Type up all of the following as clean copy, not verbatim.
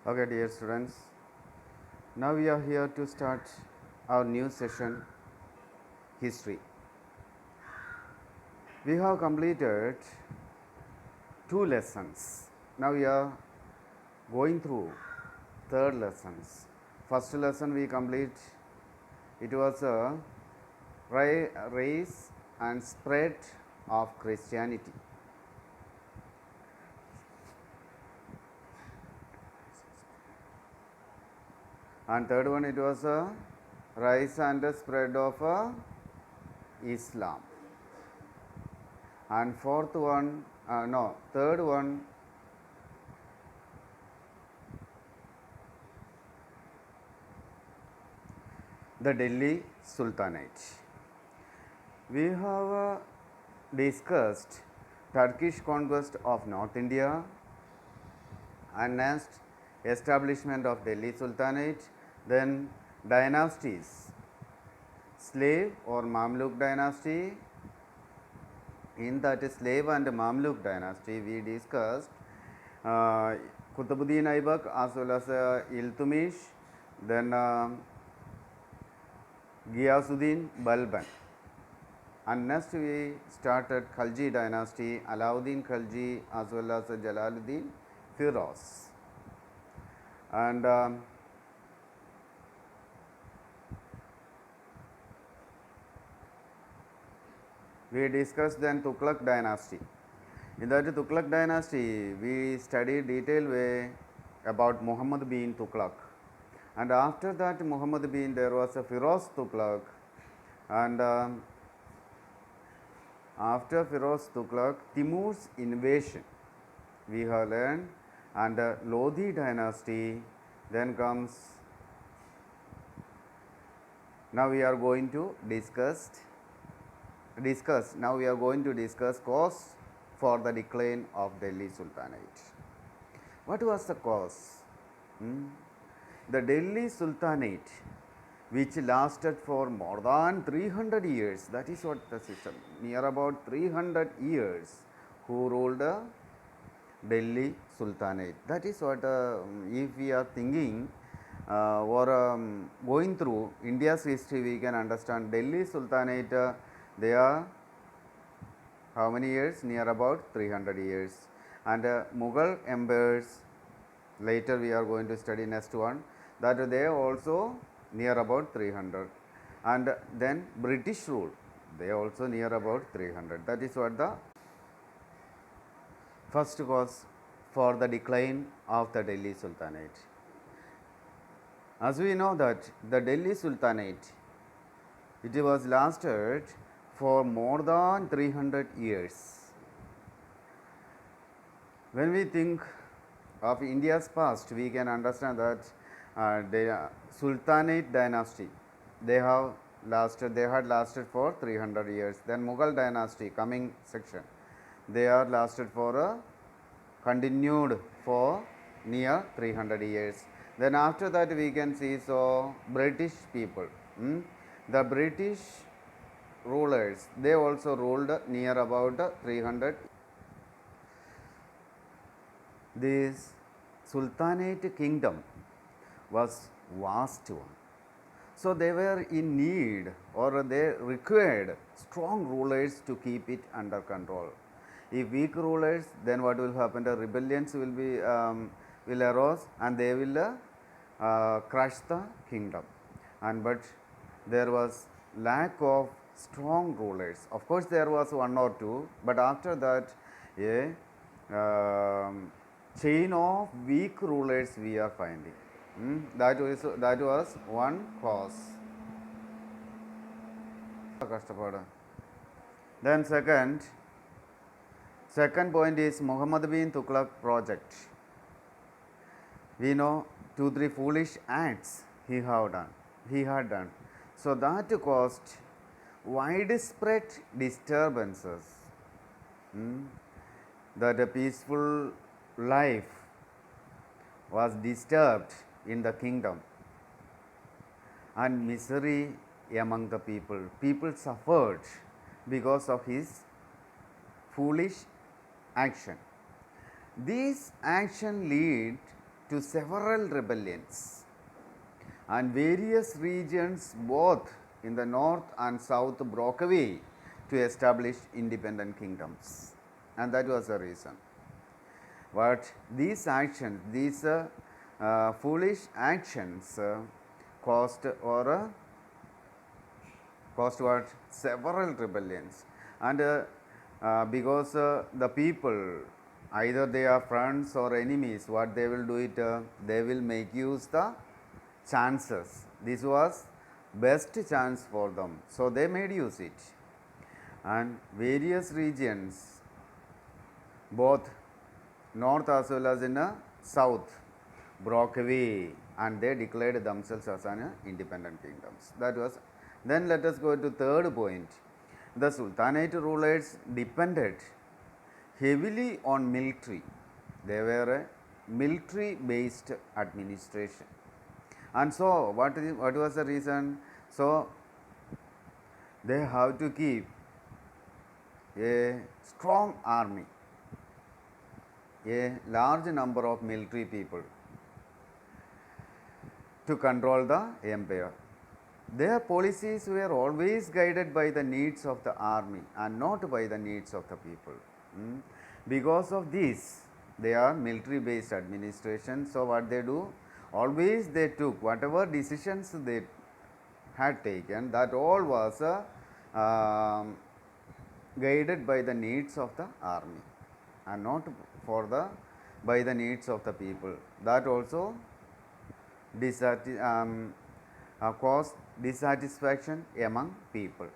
Okay, dear students, now we are here to start our new session, History. We have completed two lessons. Now we are going through third lessons. First lesson we complete, it was a rise and spread of Christianity. And third one, it was a rise and spread of Islam. And third one, the Delhi Sultanate. We have discussed Turkish conquest of North India and next establishment of Delhi Sultanate, then dynasties, slave or Mamluk dynasty. In that slave and Mamluk dynasty, we discussed Qutbuddin Aibak as well as Iltutmish, then Ghiyasuddin Balban. And next we started Khalji dynasty, Alauddin Khalji as well as Jalaluddin Firoz. And we discussed then Tughlaq dynasty. In that Tughlaq dynasty, we studied detailed way about Muhammad bin Tughlaq. And after that Muhammad bin, there was a Firoz Tughlaq. And after Firoz Tughlaq, Timur's invasion we have learned, and Lodi dynasty. Then comes, now we are going to discuss cause for the decline of Delhi Sultanate. What was the cause? The Delhi Sultanate, which lasted for more than 300 years, that is what the system, near about 300 years, who ruled the Delhi Sultanate. That is what, if we are thinking or going through India's history, we can understand Delhi Sultanate, they are how many years? Near about 300 years. And Mughal empires, later we are going to study next one, that they also near about 300. And then British rule, they also near about 300. That is what the first cause for the decline of the Delhi Sultanate. As we know that the Delhi Sultanate, it was lasted for more than 300 years. When we think of India's past, we can understand that the Sultanate dynasty, they had lasted for 300 years. Then Mughal dynasty, coming section, they are lasted for continued for near 300 years. Then after that we can see, so British people, the British rulers, they also ruled near about 300. This Sultanate kingdom was vast one. So they were in need, or they required strong rulers to keep it under control. If weak rulers, then what will happen? The rebellions will be will arise, and they will crush the kingdom. And but there was lack of strong rulers. Of course, there was one or two, but after that, a chain of weak rulers we are finding. That was one cause. Then second point is Muhammad bin Tughlaq project. We know 2-3 foolish acts he had done. So that caused widespread disturbances. That a peaceful life was disturbed in the kingdom, and misery among the people. People suffered because of his foolish action. These action lead to several rebellions, and various regions both in the north and south broke away to establish independent kingdoms, and that was the reason. But these actions, these foolish actions caused what? Several rebellions. And because the people, either they are friends or enemies, what they will do it, they will make use the chances. This was best chance for them, so they made use it. And various regions, both north as well as in the south, broke away and they declared themselves as an independent kingdoms. That was. Then let us go to third point. The Sultanate rulers depended heavily on military. They were a military based administration. And so what was the reason? So they have to keep a strong army, a large number of military people to control the empire. Their policies were always guided by the needs of the army and not by the needs of the people. Because of this, they are military based administration. So what they do? Always they took whatever decisions they had taken, that all was guided by the needs of the army and not by the needs of the people. That also caused dissatisfaction among people.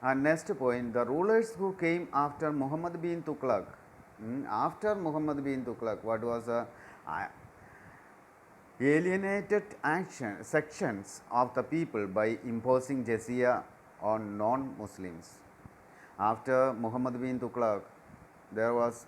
And next point, the rulers who came after Muhammad bin Tughlaq. After Muhammad bin Tughlaq, what was alienated sections of the people by imposing jizya on non-Muslims. After Muhammad bin Tughlaq, there was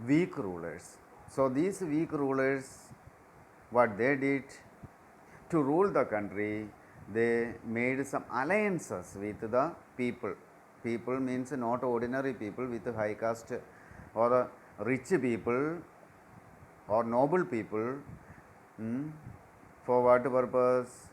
weak rulers. So these weak rulers, what they did to rule the country, they made some alliances with the people. People means not ordinary people with high caste or rich people or noble people. For what purpose?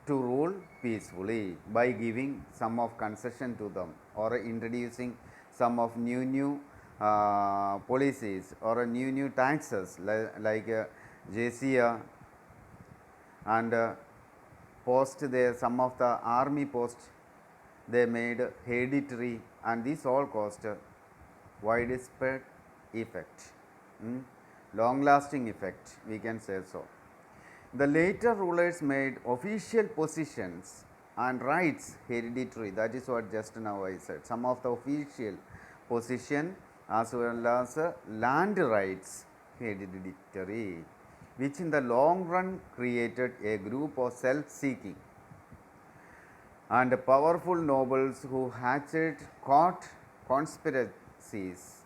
To rule peacefully by giving some of concession to them or introducing some of new policies or new taxes like jizya, and post there, some of the army posts they made hereditary, and this all caused widespread effect, long lasting effect, we can say so. The later rulers made official positions and rights hereditary. That is what just now I said. Some of the official position as well as land rights hereditary, which in the long run created a group of self-seeking and powerful nobles who hatched court conspiracies,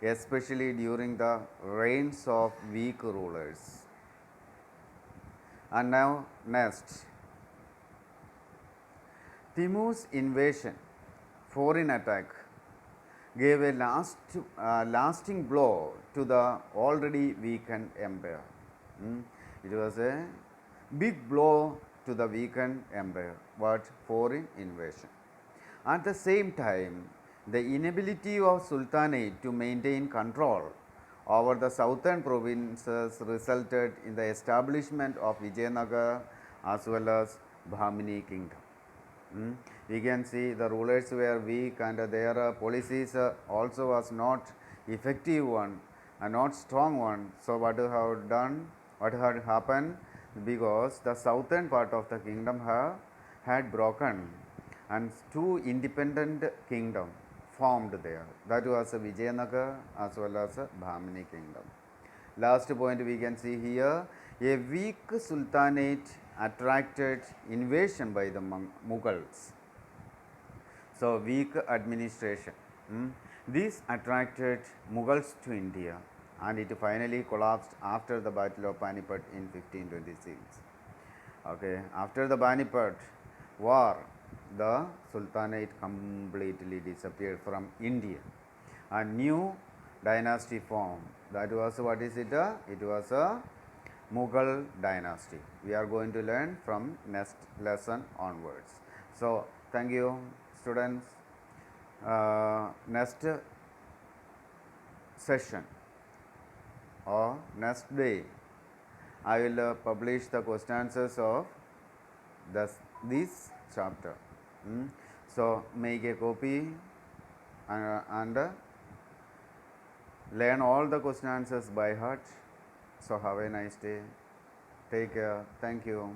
especially during the reigns of weak rulers. And now next, Timur's invasion, foreign attack, gave a lasting blow to the already weakened empire. It was a big blow to the weakened empire, but foreign invasion. At the same time, the inability of Sultanate to maintain control over the southern provinces resulted in the establishment of Vijayanagar as well as Bahmani kingdom. We can see the rulers were weak and their policies also was not effective one and not strong one. So what had happened? Because the southern part of the kingdom had broken and two independent kingdom formed there. That was Vijayanagar as well as Bahmani kingdom. Last point we can see here, a weak sultanate attracted invasion by the Mughals. So weak administration. This attracted Mughals to India, and it finally collapsed after the Battle of Panipat in 1526. Okay, after the Panipat war, the Sultanate completely disappeared from India, and new dynasty formed. That was, what is it? It was a Mughal dynasty. We are going to learn from next lesson onwards. So thank you, students. Next session or next day, I will publish the question answers of this chapter. So make a copy and learn all the question answers by heart. So have a nice day. Take care. Thank you.